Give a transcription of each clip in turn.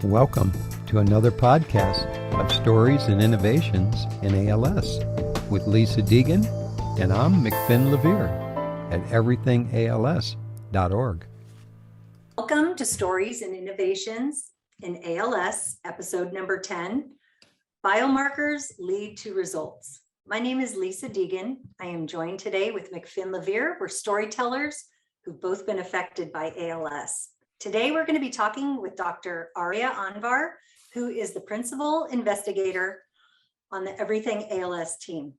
Welcome to another podcast of stories and innovations in ALS with Lisa Deegan, and I'm McFinn at EverythingALS.org. Welcome to Stories and Innovations in ALS, episode number 10, Biomarkers Lead to Results. My name is Lisa Deegan. I am joined today with McFinn. We're storytellers who've both been affected by ALS. Today, we're going to be talking with Dr. Aria Anvar, who is the Principal Investigator on the EverythingALS team.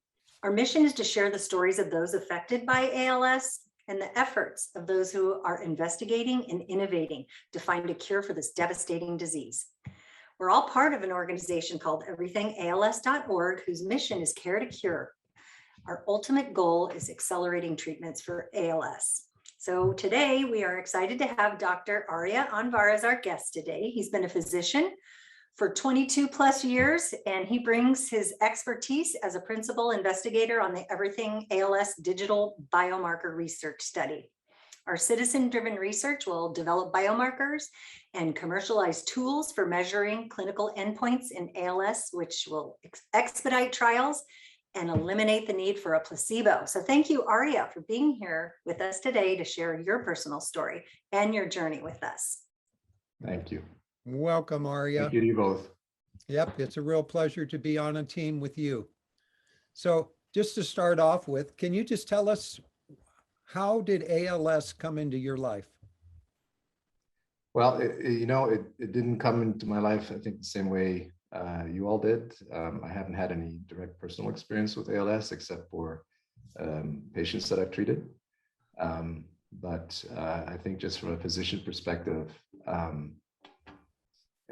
Our mission is to share the stories of those affected by ALS and the efforts of those who are investigating and innovating to find a cure for this devastating disease. We're all part of an organization called EverythingALS.org, whose mission is care to cure. Our ultimate goal is accelerating treatments for ALS. So today we are excited to have Dr. Aria Anvar as our guest today. He's been a physician for 22 plus years, and he brings his expertise as a principal investigator on the EverythingALS Digital Biomarker Research Study. Our citizen-driven research will develop biomarkers and commercialized tools for measuring clinical endpoints in ALS, which will expedite trials and eliminate the need for a placebo. So thank you, Aria, for being here with us today to share your personal story and your journey with us. Thank you. Welcome, Aria. Thank you to you both. Yep, it's a real pleasure to be on a team with you. So just to start off with, can you just tell us, how did ALS come into your life? Well, it didn't come into my life, I think, the same way you all did. I haven't had any direct personal experience with ALS except for patients that I've treated. But I think just from a physician perspective,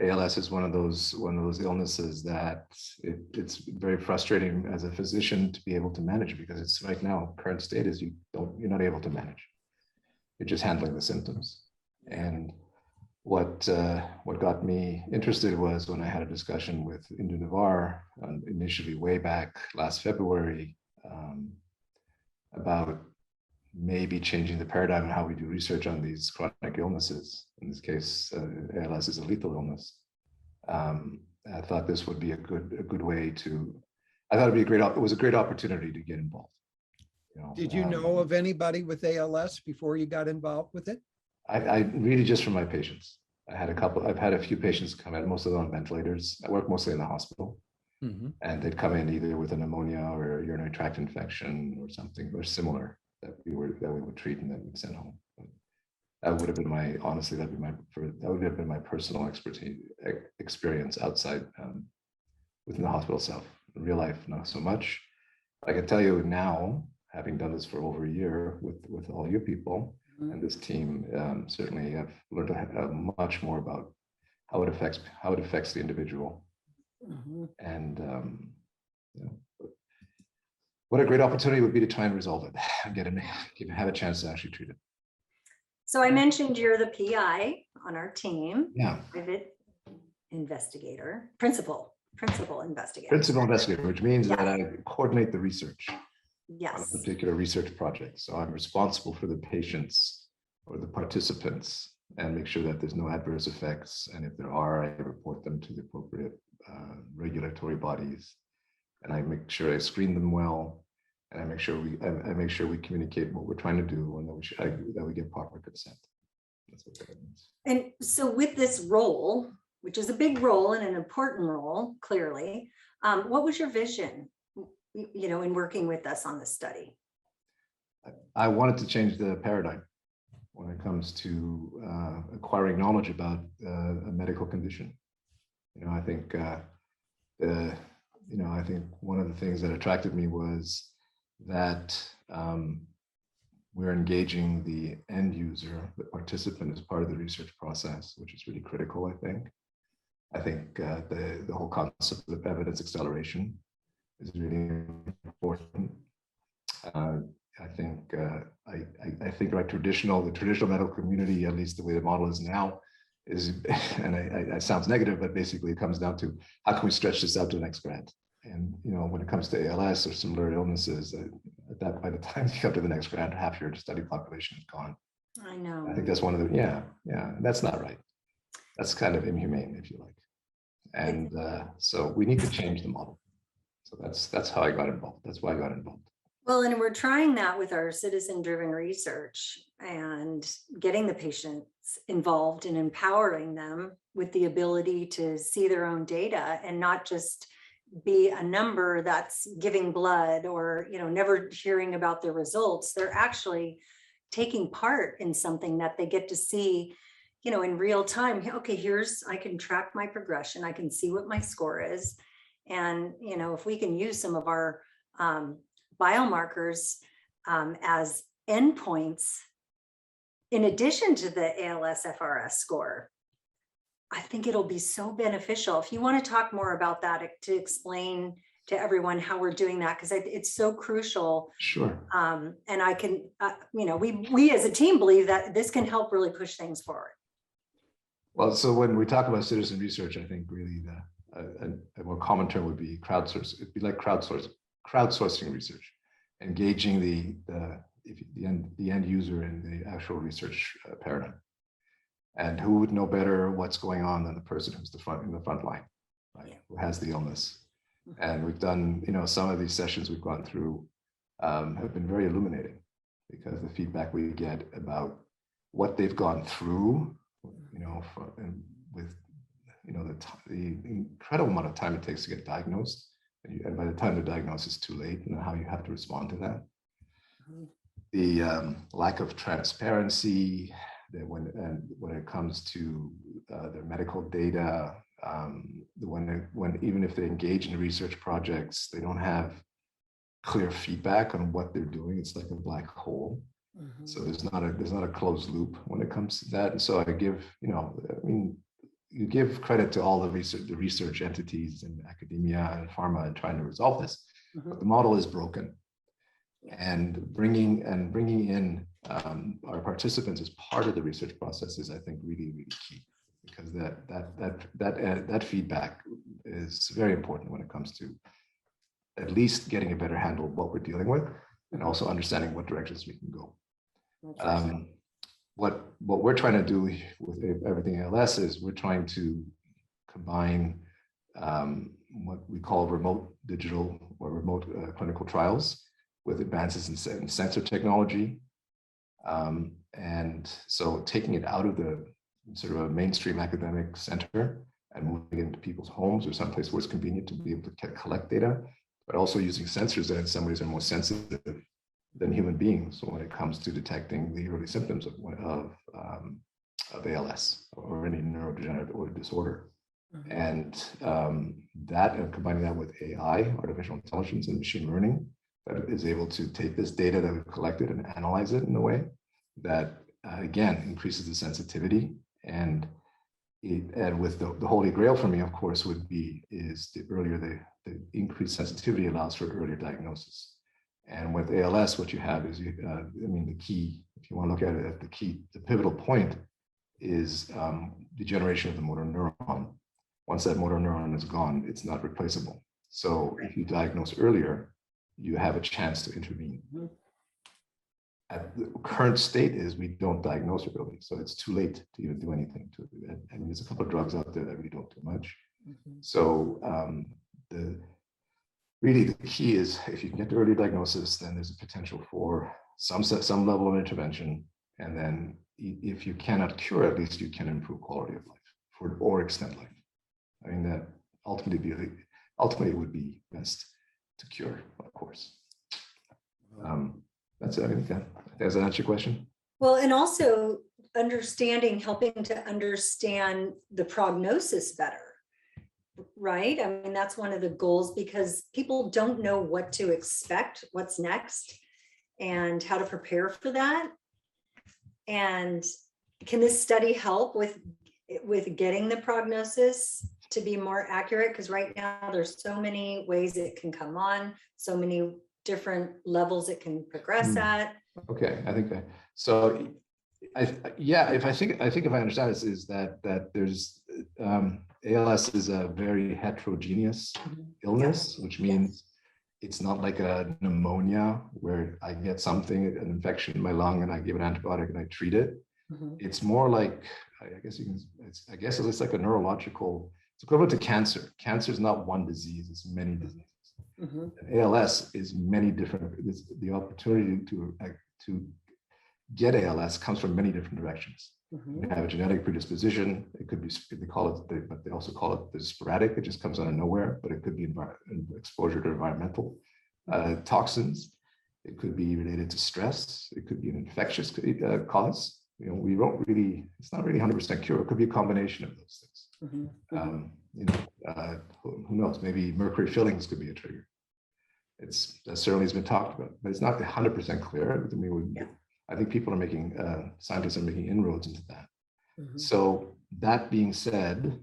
ALS is one of those illnesses that it's very frustrating as a physician to be able to manage, because it's right now, current state is you're not able to manage. You're just handling the symptoms. And what got me interested was when I had a discussion with Indu Navar, initially way back last February, about maybe changing the paradigm in how we do research on these chronic illnesses. In this case, ALS is a lethal illness. I thought this would be a good way to. I thought it was a great opportunity to get involved. Did you know of anybody with ALS before you got involved with it? I really just from my patients. I've had a few patients come in, most of them on ventilators. I work mostly in the hospital. Mm-hmm. And they'd come in either with a pneumonia or a urinary tract infection or something or similar that we would treat and then we'd send home. That would have been my personal experience outside within the hospital itself. In real life, not so much. I can tell you now, having done this for over a year with all you people and this team, certainly I've learned much more about how it affects the individual. Mm-hmm. And what a great opportunity it would be to try and resolve it and have a chance to actually treat it. So I mentioned you're the PI on our team. Yeah. Private investigator, principal investigator. Principal investigator, which means that I coordinate the research. Yes. On a particular research project. So I'm responsible for the patients or the participants and make sure that there's no adverse effects. And if there are, I report them to the appropriate regulatory bodies. And I make sure I screen them well. And I make sure we communicate what we're trying to do and that we get proper consent. That's what that means. And so with this role, which is a big role and an important role, clearly, what was your vision, in working with us on this study? I wanted to change the paradigm when it comes to acquiring knowledge about a medical condition. I think one of the things that attracted me was that we're engaging the end user, the participant, as part of the research process, which is really critical. I think the whole concept of evidence acceleration is really important. I think the traditional medical community, at least the way the model is now, is, and it sounds negative, but basically it comes down to how can we stretch this out to the next grant? And when it comes to ALS or similar illnesses, by the time you come to the next grant, half your study population is gone. I know. I think that's one of the, yeah, that's not right. that's kind of inhumane, if you like. And so we need to change the model. So that's how I got involved. That's why I got involved. Well, and we're trying that with our citizen-driven research and getting the patients involved and empowering them with the ability to see their own data and not just be a number that's giving blood or, never hearing about the results. They're actually taking part in something that they get to see, in real time. Okay, I can track my progression. I can see what my score is. And, if we can use some of our biomarkers as endpoints, in addition to the ALS FRS score, I think it'll be so beneficial. If you want to talk more about that to explain to everyone how we're doing that, because it's so crucial. Sure. And I can, we as a team believe that this can help really push things forward. Well, so when we talk about citizen research, I think really a more common term would be crowdsource. It'd be like crowdsourcing research, engaging the end user in the actual research paradigm. And who would know better what's going on than the person who's in the front line, right? Who has the illness. And we've done, some of these sessions we've gone through have been very illuminating, because the feedback we get about what they've gone through, with the incredible amount of time it takes to get diagnosed, and by the time the diagnosis is too late, and how you have to respond to that. The lack of transparency when it comes to their medical data, when even if they engage in research projects, they don't have clear feedback on what they're doing. It's like a black hole. Mm-hmm. So there's not a closed loop when it comes to that. And so I give, you give credit to all the research entities in academia and pharma in trying to resolve this, mm-hmm. but the model is broken. And bringing in our participants as part of the research process is, I think, really, really key, because that feedback is very important when it comes to at least getting a better handle of what we're dealing with, and also understanding what directions we can go. What we're trying to do with EverythingALS is we're trying to combine what we call remote digital or remote clinical trials with advances in sensor technology. And so taking it out of the sort of a mainstream academic center and moving it into people's homes or someplace where it's convenient to be able to collect data, but also using sensors that in some ways are more sensitive than human beings when it comes to detecting the early symptoms of ALS or any neurodegenerative disorder. Mm-hmm. And combining that with AI, artificial intelligence, and machine learning, that is able to take this data that we've collected and analyze it in a way that, again, increases the sensitivity. And with the holy grail for me, of course, is the increased sensitivity allows for earlier diagnosis. And with ALS, what you have is, the key, if you want to look at it, the pivotal point is degeneration of the motor neuron. Once that motor neuron is gone, it's not replaceable. So if you diagnose earlier, you have a chance to intervene. Mm-hmm. At the current state is we don't diagnose it early, so it's too late to even do anything to it. There's a couple of drugs out there that really don't do much. Mm-hmm. So the key is, if you can get the early diagnosis, then there's a potential for some level of intervention. And then if you cannot cure, at least you can improve quality of life or extend life. That ultimately would be best to cure, of course. That's it. I think does that answer your question? Well, and also helping to understand the prognosis better, right? That's one of the goals, because people don't know what to expect, what's next, and how to prepare for that. And can this study help with getting the prognosis to be more accurate? Because right now there's so many ways it can come on, so many different levels it can progress at. Okay, I think that. So, I think if I understand this, is that there's ALS is a very heterogeneous illness, which means it's not like a pneumonia where I get an infection in my lung and I give an antibiotic and I treat it. Mhm. It's more like, I guess it's like a neurological, it's equivalent to cancer. Cancer is not one disease, it's many diseases. Mhm. And ALS is many different, the opportunity to get ALS comes from many different directions. You Mhm. have a genetic predisposition. It could be, but they also call it the sporadic. It just comes out of nowhere, but it could be exposure to environmental toxins. It could be related to stress. It could be an infectious cause. We don't really, it's not really 100% cure. It could be a combination of those things. Mhm. Who knows? Maybe mercury fillings could be a trigger. That certainly has been talked about, but it's not 100% clear. I mean, I think scientists are making inroads into that. Mhm. So that being said,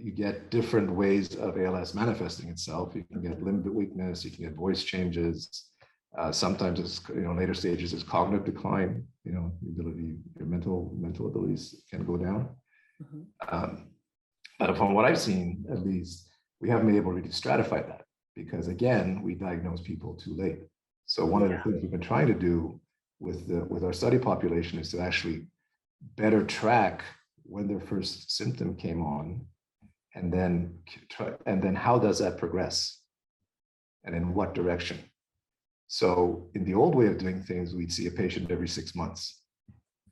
you get different ways of ALS manifesting itself. You can get limb weakness, you can get voice changes. Sometimes it's, later stages is cognitive decline. Your mental abilities can go down. Mhm. But from what I've seen, at least, we haven't been able to really stratify that because, again, we diagnose people too late. So one of the things we've been trying to do with our study population is to actually better track when their first symptom came on, and then how does that progress, and in what direction. So in the old way of doing things, we'd see a patient every 6 months.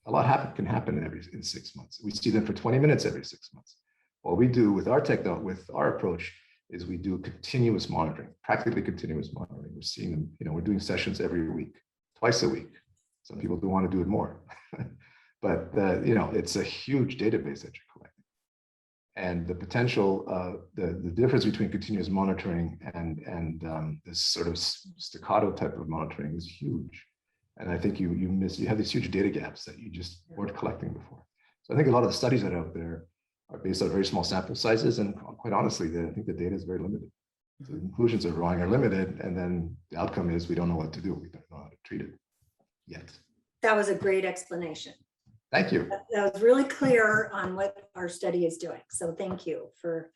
A lot can happen in 6 months. We see them for 20 minutes every 6 months. What we do with our approach is we do continuous monitoring, practically continuous monitoring. We're seeing them, we're doing sessions every week, twice a week. Some people do want to do it more, but it's a huge database that you're collecting. And the potential, the difference between continuous monitoring and this sort of staccato type of monitoring is huge. And I think you have these huge data gaps that you just weren't collecting before. So I think a lot of the studies that are out there are based on very small sample sizes, and quite honestly, I think the data is very limited. So the conclusions are limited, and then the outcome is we don't know what to do. We don't know how to treat it yet. That was a great explanation. Thank you. That was really clear on what our study is doing. So thank you for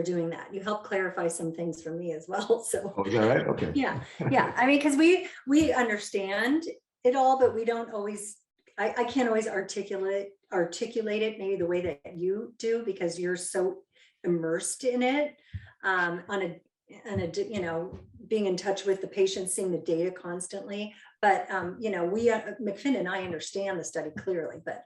doing that. You helped clarify some things for me as well. So is that right? Okay. Yeah. I mean, because we understand it all, but we don't always. I can't always articulate it maybe the way that you do, because you're so immersed in it, being in touch with the patients, seeing the data constantly. But McFinn and I understand the study clearly, but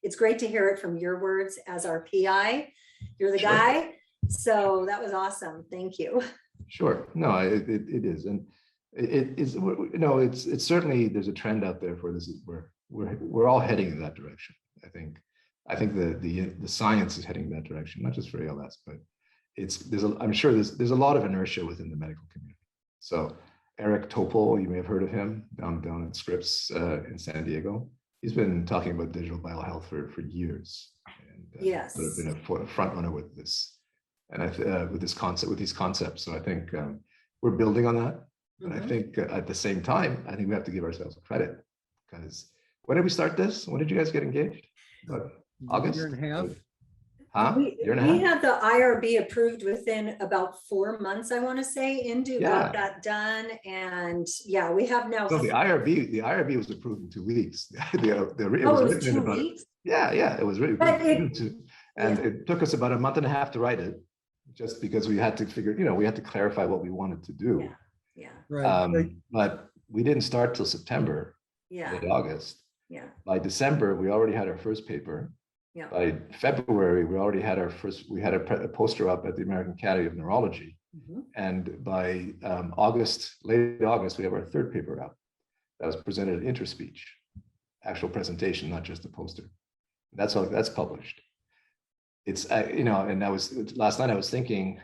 it's great to hear it from your words as our PI. You're the guy. So that was awesome. Thank you. Sure. No, it is. And it is, it's certainly, there's a trend out there for this. We're all heading in that direction. I think the science is heading in that direction, not just for ALS, but I'm sure there's a lot of inertia within the medical community. So Eric Topol, you may have heard of him down at Scripps in San Diego. He's been talking about digital biohealth for years, and Yes, sort of been a front runner with this, and with these concepts. So I think we're building on that. But I think at the same time, I think we have to give ourselves credit, because when did we start this? When did you guys get engaged? August? Year and a half. Huh? we had the IRB approved within about 4 months, I want to say. Indu got that done, and we have now. So the IRB was approved in 2 weeks. It was 2 weeks. It was really. It took us about a month and a half to write it, just because we had to we had to clarify what we wanted to do. Right. But we didn't start till September, late August. By December, we already had our first paper. By February, we already had we had a poster up at the American Academy of Neurology. And by late August, we have our third paper out that was presented at Interspeech, actual presentation, not just a poster. That's published. It's, and last night I was thinking,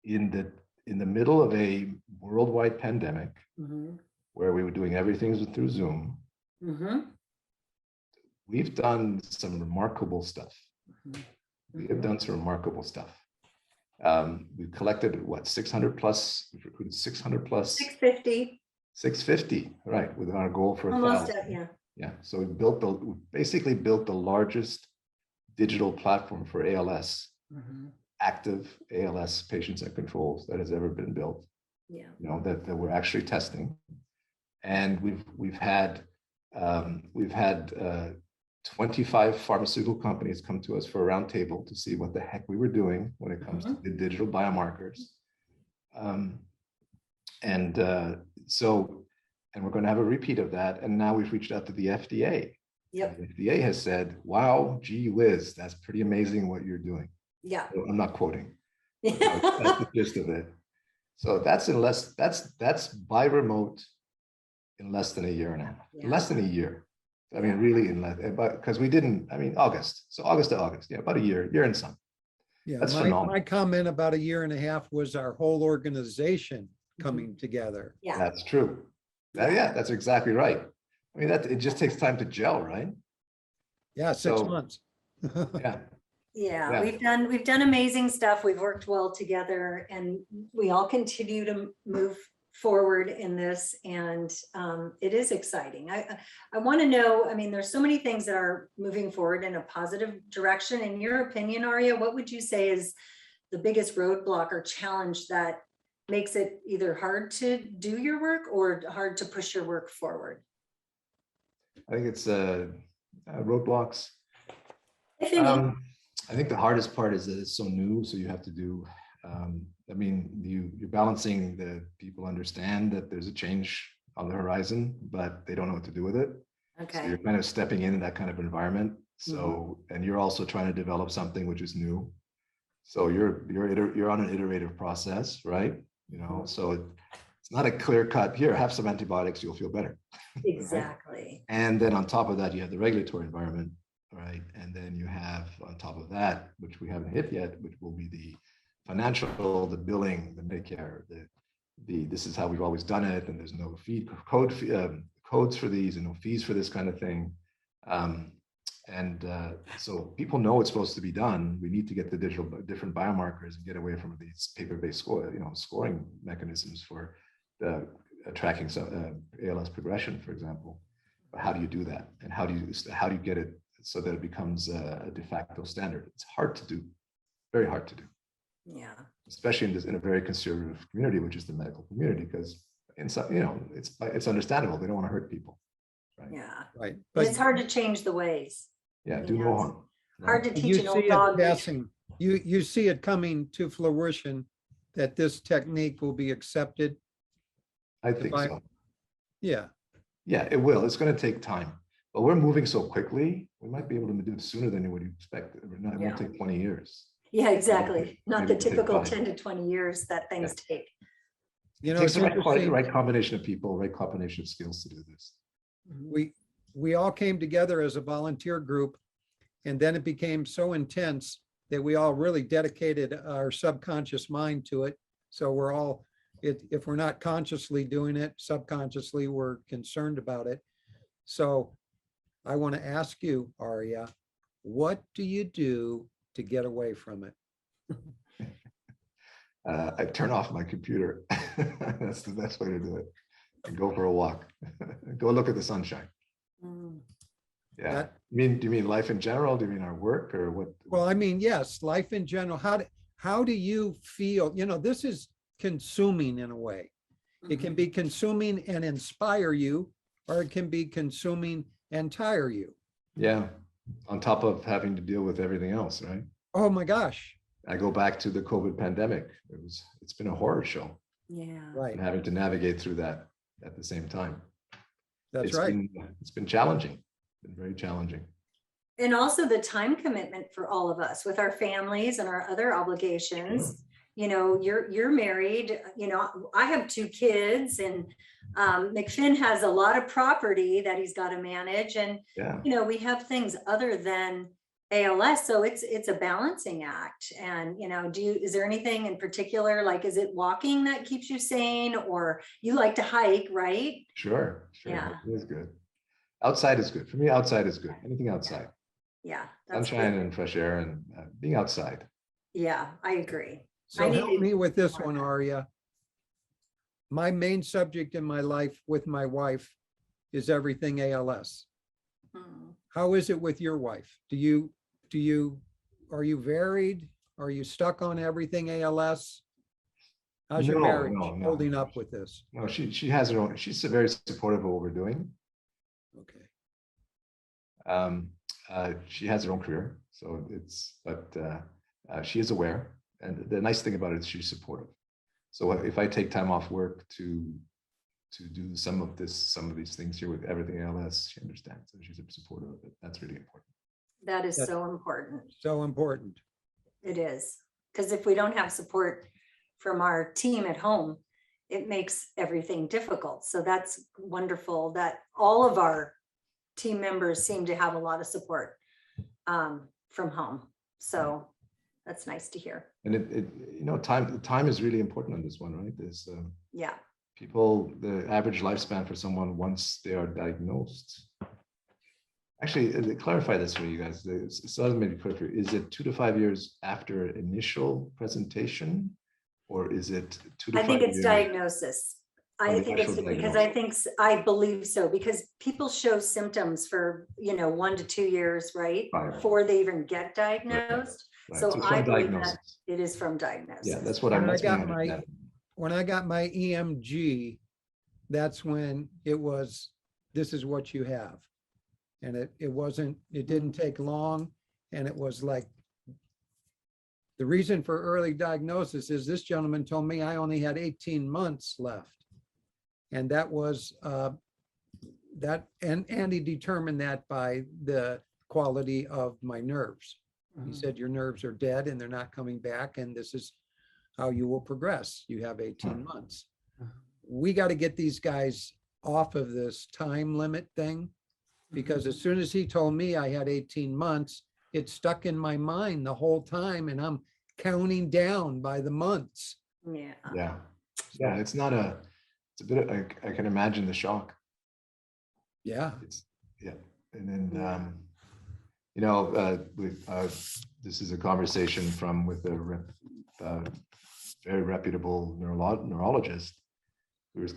in the middle of a worldwide pandemic, where we were doing everything through Zoom, we've done some remarkable stuff. We have done some remarkable stuff. We've collected 600 plus, we've recruited 600 plus. 650, right, with our goal for 1,000. So we basically built the largest digital platform for ALS, active ALS patients and controls that has ever been built. That we're actually testing. And we've had We've had 25 pharmaceutical companies come to us for a roundtable to see what the heck we were doing when it comes to the digital biomarkers. And we're going to have a repeat of that. And now we've reached out to the FDA. Yep. The FDA has said, wow, gee whiz, that's pretty amazing what you're doing. Yeah. So I'm not quoting. That's the gist of it. So that's by remote in less than a year and a half, less than a year. I mean, really because we didn't, I mean, August. So August to August. Yeah, about a year and some. Yeah, that's phenomenal. My comment about a year and a half was our whole organization coming together. Yeah. That's true. Yeah, that's exactly right. I mean, it just takes time to gel, right? Yeah, 6 months. Yeah, we've done amazing stuff. We've worked well together, and we all continue to move forward in this, and it is exciting. I want to know, I mean, there's so many things that are moving forward in a positive direction. In your opinion, Aria, what would you say is the biggest roadblock or challenge that makes it either hard to do your work or hard to push your work forward? I think it's roadblocks. I think the hardest part is that it's so new, so you have to do, I mean, you're balancing the people understand that there's a change on the horizon, but they don't know what to do with it. Okay. So you're kind of stepping into that kind of environment. So, and you're also trying to develop something which is new. So you're on an iterative process, right? You know, so it's not a clear cut, here, have some antibiotics, you'll feel better. Exactly. Right? And then on top of that, you have the regulatory environment, right? And then you have on top of that, which we haven't hit yet, which will be the financial, the billing, the Medicare, this is how we've always done it, and there's no codes for these and no fees for this kind of thing. So people know it's supposed to be done. We need to get the different biomarkers and get away from these paper-based scoring mechanisms for tracking ALS progression, for example. But how do you do that? And how do you get it so that it becomes a de facto standard? It's hard to do, very hard to do. Yeah. Especially in a very conservative community, which is the medical community, because it's understandable. They don't want to hurt people. Right. Yeah. Right. But it's hard to change the ways. Yeah, do no harm. Right? Hard to teach an old dog. You see it coming to fruition that this technique will be accepted. I think so. Yeah. Yeah, it will. It's going to take time, but we're moving so quickly. We might be able to do it sooner than you would expect. It won't take 20 years. Yeah, exactly. Not the typical 10 to 20 years that things take. You know, it takes the right combination of people, right combination of skills to do this. We all came together as a volunteer group, and then it became so intense that we all really dedicated our subconscious mind to it. So we're all, if we're not consciously doing it, subconsciously we're concerned about it. So I want to ask you, Aria, what do you do to get away from it? I turn off my computer. That's the best way to do it. And go for a walk. Go look at the sunshine. Yeah. Do you mean life in general? Do you mean our work, or what? Well, I mean, yes, life in general. How do you feel? You know, this is consuming in a way. It can be consuming and inspire you, or it can be consuming and tire you. Yeah. On top of having to deal with everything else, right? Oh my gosh. I go back to the COVID pandemic. It's been a horror show. Yeah. Right. And having to navigate through that at the same time. That's right. It's been challenging. Been very challenging. And also the time commitment for all of us with our families and our other obligations. You know, you're married, you know, I have 2 kids, and McFinn has a lot of property that he's got to manage. And, you know, we have things other than ALS. So it's a balancing act. And, you know, is there anything in particular, like, is it walking that keeps you sane, or you like to hike, right? Sure. Yeah. It is good. Outside is good. For me, outside is good. Anything outside. Yeah. Sunshine and fresh air and being outside. Yeah, I agree. So help me with this one, Aria. My main subject in my life with my wife is everything ALS. How is it with your wife? Are you varied? Are you stuck on everything ALS? How's your marriage holding up with this? No, she has her own. She's very supportive of what we're doing. Okay. She has her own career, so she is aware. And the nice thing about it is she's supportive. So if I take time off work to do some of these things here with Everything ALS, she understands. So she's supportive of it. That's really important. That is That's so important. so important. It is. Because if we don't have support from our team at home, it makes everything difficult. So that's wonderful that all of our team members seem to have a lot of support from home. So that's nice to hear. And time is really important on this one, right? There's Yeah. people, the average lifespan for someone once they are diagnosed. Actually, clarify this for you guys. So that made it clear for you. Is it 2 to 5 years after initial presentation, or is it 2 to 5 years? I think it's diagnosis. I think it's because I believe so, because people show symptoms for 1 to 2 years, right? Before they even get diagnosed. Right. So I believe diagnosis. that it is from diagnosis. Yeah, that's what when I got my EMG, that's when it was, this is what you have. And it didn't take long. And it was like, the reason for early diagnosis is this gentleman told me I only had 18 months left. And that was and he determined that by the quality of my nerves. He said, your nerves are dead and they're not coming back. And this is how you will progress. You have 18 months. We got to get these guys off of this time limit thing, because as soon as he told me I had 18 months, it stuck in my mind the whole time. And I'm counting down by the months. Yeah. It's a bit, I can imagine the shock. Yeah. And then, this is a conversation with a very reputable neurologist who was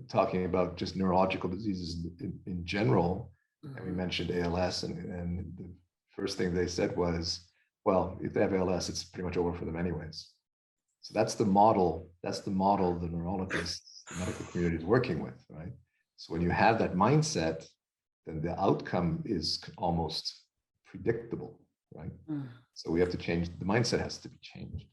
talking about just neurological diseases in general. And we mentioned ALS, and the first thing they said was, well, if they have ALS, it's pretty much over for them anyways. So that's the model the neurologists, the medical community is working with, right? So when you have that mindset, then the outcome is almost predictable, right? So we have to change, the mindset has to be changed.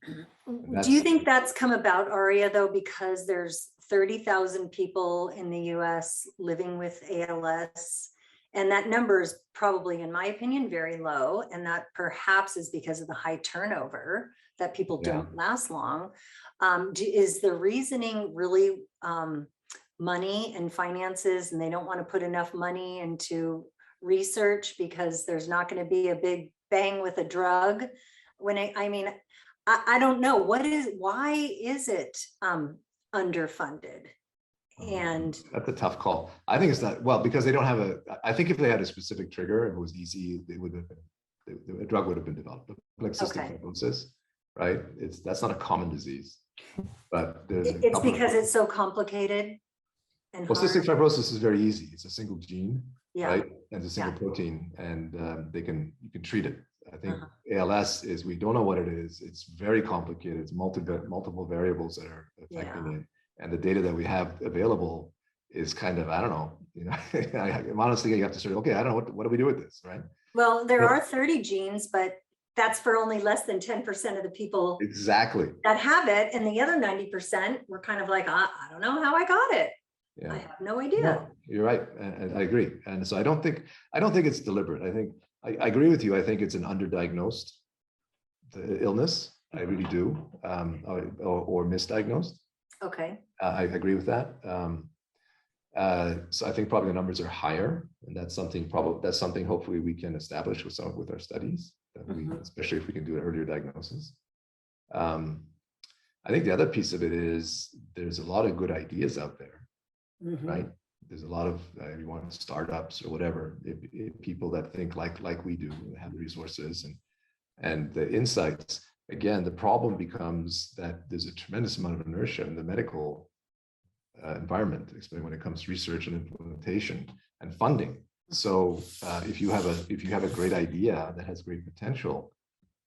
Do you think that's come about, Aria, though, because there's 30,000 people in the US living with ALS? And that number is probably, in my opinion, very low. And that perhaps is because of the high turnover, that people don't last long. Is the reasoning really money and finances, and they don't want to put enough money into research because there's not going to be a big bang with a drug? I don't know. Why is it underfunded? And that's a tough call. I think it's not, well, because they don't have I think if they had a specific trigger, it was easy, a drug would have been developed, like cystic fibrosis, right? That's not a common disease, but it's because it's so complicated. And cystic fibrosis is very easy. It's a single gene, right? And it's a single protein, and you can treat it. I think ALS is, we don't know what it is. It's very complicated. It's multiple variables that are affecting it. And the data that we have available is kind of, I don't know, honestly, you have to sort of, okay, I don't know, what do we do with this, right? Well, there are 30 genes, but that's for only less than 10% of the people that have it. And the other 90%, we're kind of like, I don't know how I got it. I have no idea. No, you're right. And I agree. And so I don't think it's deliberate. I think I agree with you. I think it's an underdiagnosed illness. I really do, or misdiagnosed. Okay. I agree with that. So I think probably the numbers are higher, and that's something hopefully we can establish with our studies, especially if we can do an earlier diagnosis. I think the other piece of it is there's a lot of good ideas out there, right? There's a lot of you want startups or whatever, if people that think like we do, and have the resources and the insights. Again, the problem becomes that there's a tremendous amount of inertia in the medical environment, especially when it comes to research and implementation and funding. So if you have a great idea that has great potential,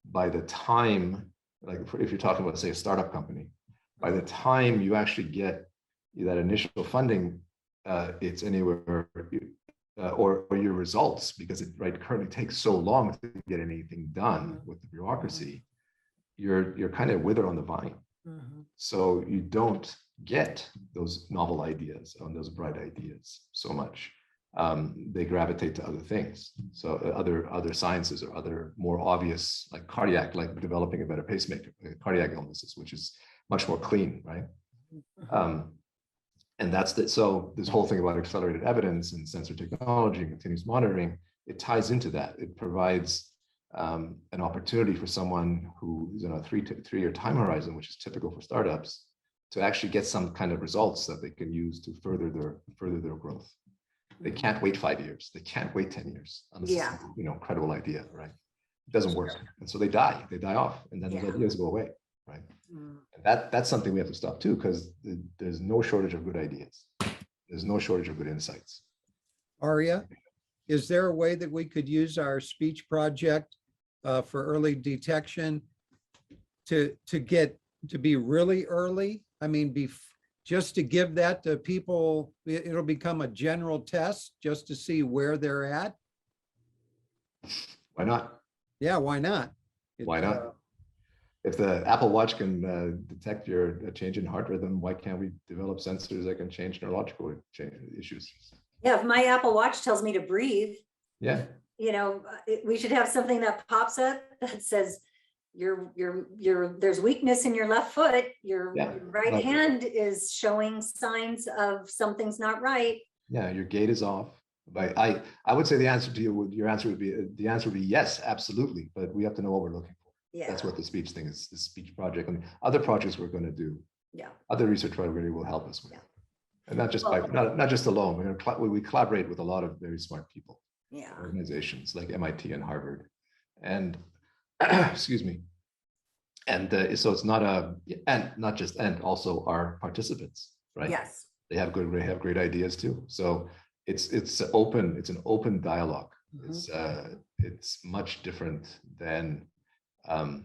by the time, like if you're talking about, say, a startup company, by the time you actually get that initial funding, it's anywhere or your results, because it currently takes so long to get anything done with the bureaucracy, you're kind of withered on the vine. So you don't get those novel ideas and those bright ideas so much. They gravitate to other things. So other sciences or other more obvious, like cardiac, like developing a better pacemaker, cardiac illnesses, which is much more clean, right? And so this whole thing about accelerated evidence and sensor technology and continuous monitoring, it ties into that. It provides an opportunity for someone who is in a three-year time horizon, which is typical for startups, to actually get some kind of results that they can use to further their growth. They can't wait 5 years. They can't wait 10 years. Unless it's a credible idea, right? It doesn't work. And so they die off, and then those ideas go away, right? And that's something we have to stop too, because there's no shortage of good ideas. There's no shortage of good insights. Aria, is there a way that we could use our speech project for early detection to be really early? I mean, just to give that to people, it'll become a general test just to see where they're at. Why not? Yeah, why not? Why not? If the Apple Watch can detect your change in heart rhythm, why can't we develop sensors that can change neurological issues? Yeah, if my Apple Watch tells me to breathe, we should have something that pops up that says there's weakness in your left foot. Your right hand is showing signs of something's not right. Yeah, your gait is off. But I would say the answer would be yes, absolutely. But we have to know what we're looking for. Yeah, that's what the speech thing is. The speech project and other projects we're going to do. Yeah, other research really will help us with, and not just not just alone. We collaborate with a lot of very smart people. Yeah, organizations like MIT and Harvard, and excuse me. And so it's and also our participants, right? Yes, they have great ideas too. So it's an open dialogue. It's much different than the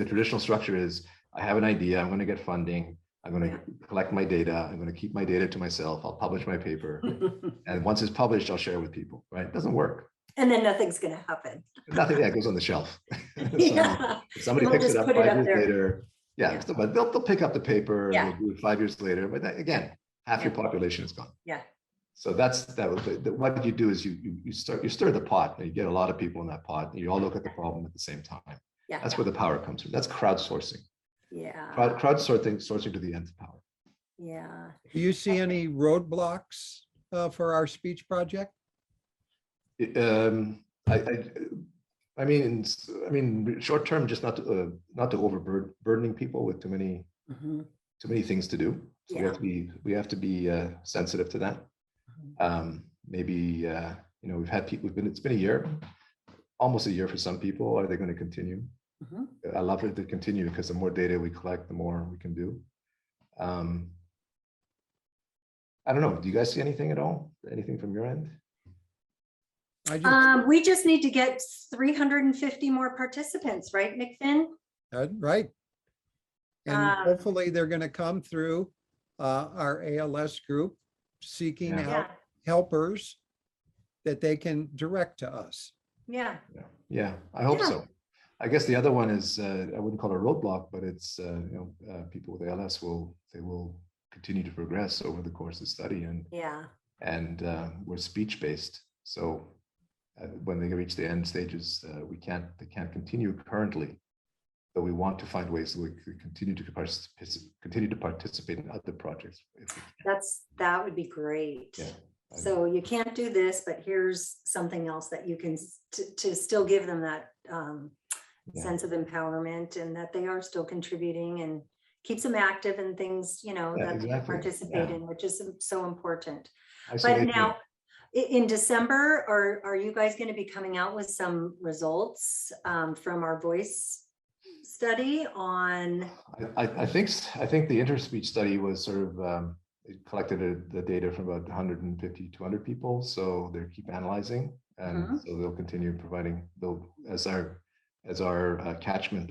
traditional structure is, I have an idea, I'm going to get funding, I'm going to collect my data, I'm going to keep my data to myself, I'll publish my paper, and once it's published, I'll share it with people, right? It doesn't work. And then nothing's going to happen. Nothing, goes on the shelf. Somebody picks it up 5 years later. But they'll pick up the paper and they'll do it 5 years later. But again, half your population is gone. Yeah. So what you do is you stir the pot, and you get a lot of people in that pot, and you all look at the problem at the same time. Yeah. That's where the power comes from. That's crowdsourcing. Yeah. Crowdsourcing to the nth power. Yeah. Do you see any roadblocks for our speech project? I mean, short term, just not to overburdening people with too many things to do. So we have to be sensitive to that. Maybe we've had people. It's been a year, almost a year for some people. Are they going to continue? I love it to continue, because the more data we collect, the more we can do. I don't know. Do you guys see anything at all? Anything from your end? We just need to get 350 more participants, right, McFinn? Right. And hopefully they're going to come through our ALS group, seeking out helpers that they can direct to us. Yeah. I hope so. I guess the other one is, I wouldn't call it a roadblock, but it's people with ALS will continue to progress over the course of the study, and we're speech based, so when they reach the end stages, they can't continue currently, but we want to find ways that we can continue to participate in other projects. That would be great. Yeah. So you can't do this, but here's something else that you can to still give them that sense of empowerment, and that they are still contributing, and keeps them active in things, that they participate in, which is so important. But now, in December, are you guys going to be coming out with some results from our voice study on? I think the interspeech study was sort of it collected the data from about 150, 200 people. So they keep analyzing, and so they'll continue providing. As our catchment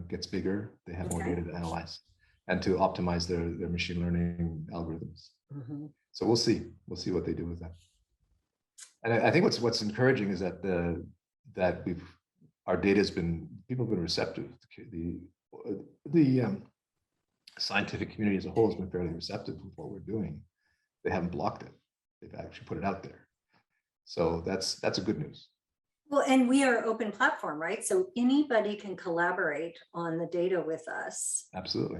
gets bigger, they have more data to analyze. and to optimize their machine learning algorithms. Mhm. So we'll see what they do with that. And I think what's encouraging is that our data people have been receptive. The scientific community as a whole has been fairly receptive with what we're doing. They haven't blocked it. They've actually put it out there. So that's a good news. Well, and we are open platform, right? So anybody can collaborate on the data with us. Absolutely.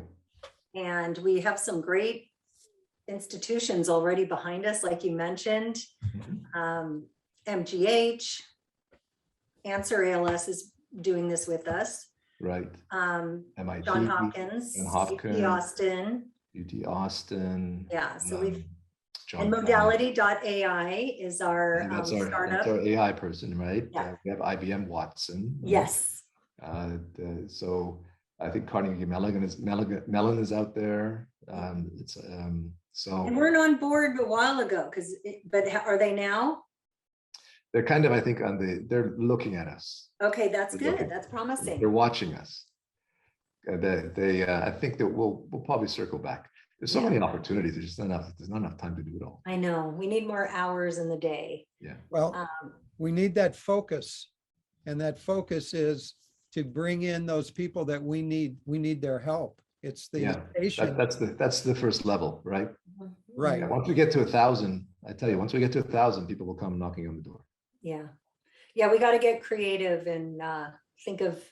And we have some great institutions already behind us, like you mentioned. MGH, Answer ALS is doing this with us. Right. MIT, John Hopkins, John Hopkins, UT Austin. UT Austin. Yeah, so we've, John and modality.ai is our that's startup. that's our AI person, right? Yeah. We have IBM Watson. Yes. So I think Carnegie Mellon is out there. So. And weren't on board a while ago, but are they now? They're kind of, I think, they're looking at us. Okay, that's good. That's promising. They're watching us. I think that we'll probably circle back. There's so many opportunities. There's not enough time to do it all. I know. We need more hours in the day. Yeah. Well, we need that focus, and that focus is to bring in those people that we need. We need their help. It's the patient. That's the first level, right? Right. Yeah, once we get to 1,000, I tell you, once we get to 1,000, people will come knocking on the door. Yeah. Yeah, we got to get creative and think of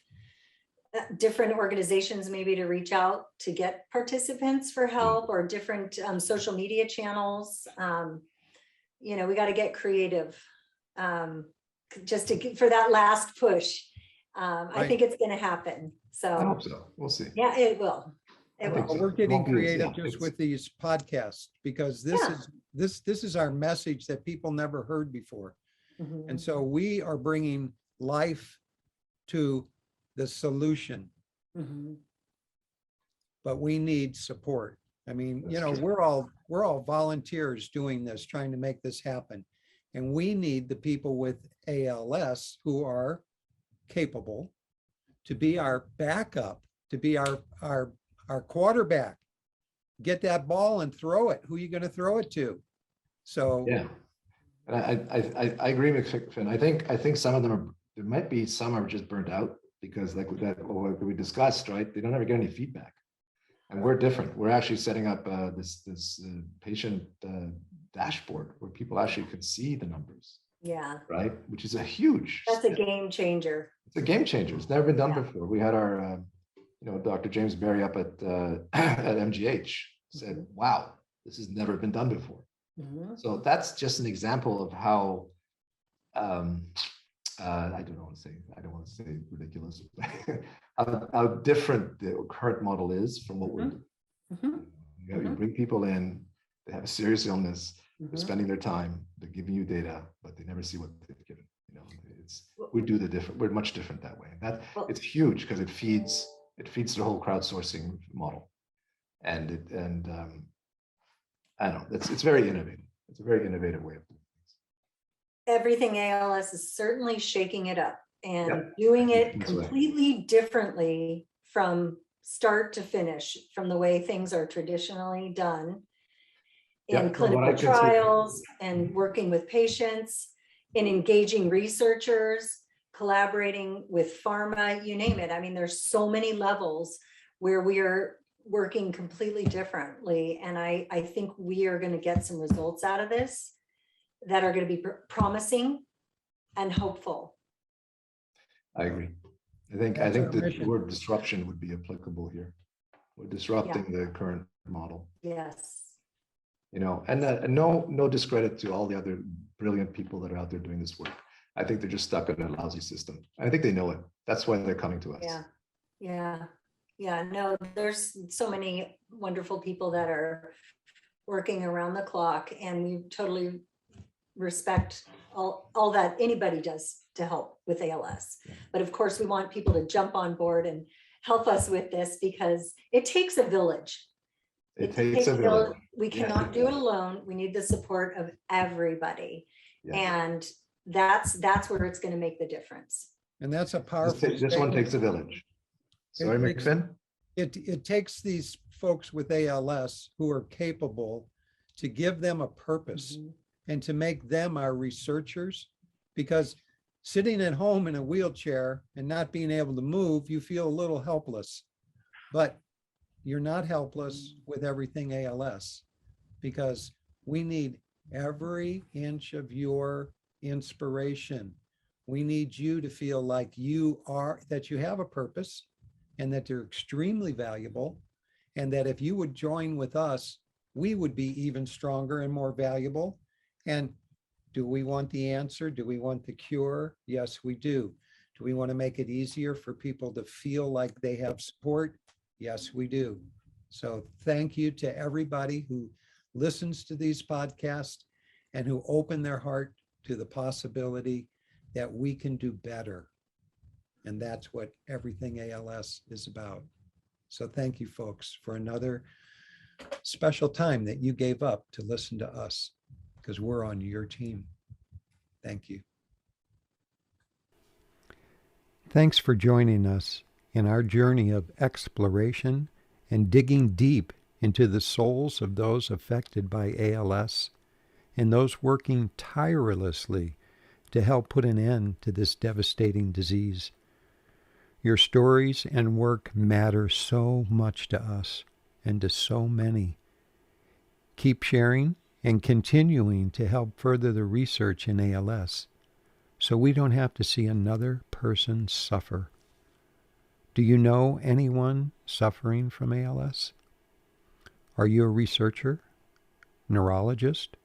different organizations maybe to reach out to get participants for help, or different social media channels. We got to get creative just for that last push. I think it's going to happen. So I hope so. We'll see. Yeah, it will. Well, we're getting creative just with these podcasts, because this is our message that people never heard before. Mhm. And so we are bringing life to the solution, Mhm. but we need support. I mean, That's true. we're all volunteers doing this, trying to make this happen. And we need the people with ALS who are capable to be our backup, to be our quarterback. Get that ball and throw it. Who are you going to throw it to? So Yeah. And I agree with McFinn. I think some of them there might be some are just burnt out, because like we discussed, right? They don't ever get any feedback. And we're different. We're actually setting up this patient dashboard where people actually can see the numbers. Yeah. Right. Which is a huge. That's a game changer. It's a game changer. It's never been done before. We had our, Dr. James Berry up at MGH said, "Wow, this has never been done before." Mhm. So that's just an example of how I don't want to say ridiculous, how different the current model is from what we're doing. Mhm. You bring people in, they have a serious illness, they're Mhm. spending their time, they're giving you data, but they never see what they've given. We're much different that way. It's huge, because it feeds the whole crowdsourcing model, and I don't know, it's very innovative. It's a very innovative way of doing things. Everything ALS is certainly shaking it up and doing it completely differently from start to finish, from the way things are traditionally done in clinical trials and working with patients, in engaging researchers, collaborating with pharma, you name it. I mean, there's so many levels where we are working completely differently. And I think we are going to get some results out of this that are going to be promising and hopeful. I agree. I think the word disruption would be applicable here. We're disrupting the current model. Yes. And no discredit to all the other brilliant people that are out there doing this work. I think they're just stuck in a lousy system. I think they know it. That's why they're coming to us. Yeah. No, there's so many wonderful people that are working around the clock, and we totally respect all that anybody does to help with ALS. But of course, we want people to jump on board and help us with this, because it takes a village. It takes a village. We cannot do it alone. We need the support of everybody. And that's where it's going to make the difference. And that's a powerful this one takes a village. Sorry, McFinn? It takes these folks with ALS who are capable, to give them a purpose and to make them our researchers, because sitting at home in a wheelchair and not being able to move, you feel a little helpless. But you're not helpless with Everything ALS, because we need every inch of your inspiration. We need you to feel like that you have a purpose and that you're extremely valuable, and that if you would join with us, we would be even stronger and more valuable. And do we want the answer? Do we want the cure? Yes, we do. Do we want to make it easier for people to feel like they have support? Yes, we do. So thank you to everybody who listens to these podcasts and who open their heart to the possibility that we can do better. And that's what Everything ALS is about. So thank you, folks, for another special time that you gave up to listen to us, because we're on your team. Thank you. Thanks for joining us in our journey of exploration and digging deep into the souls of those affected by ALS and those working tirelessly to help put an end to this devastating disease. Your stories and work matter so much to us and to so many. Keep sharing and continuing to help further the research in ALS so we don't have to see another person suffer. Do you know anyone suffering from ALS? Are you a researcher, neurologist,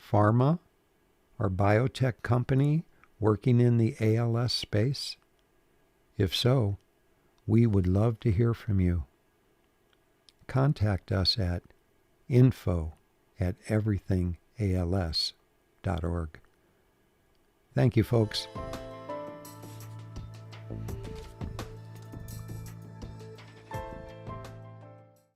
pharma, or biotech company working in the ALS space? If so, we would love to hear from you. Contact us at info@everythingals.org. Thank you, folks.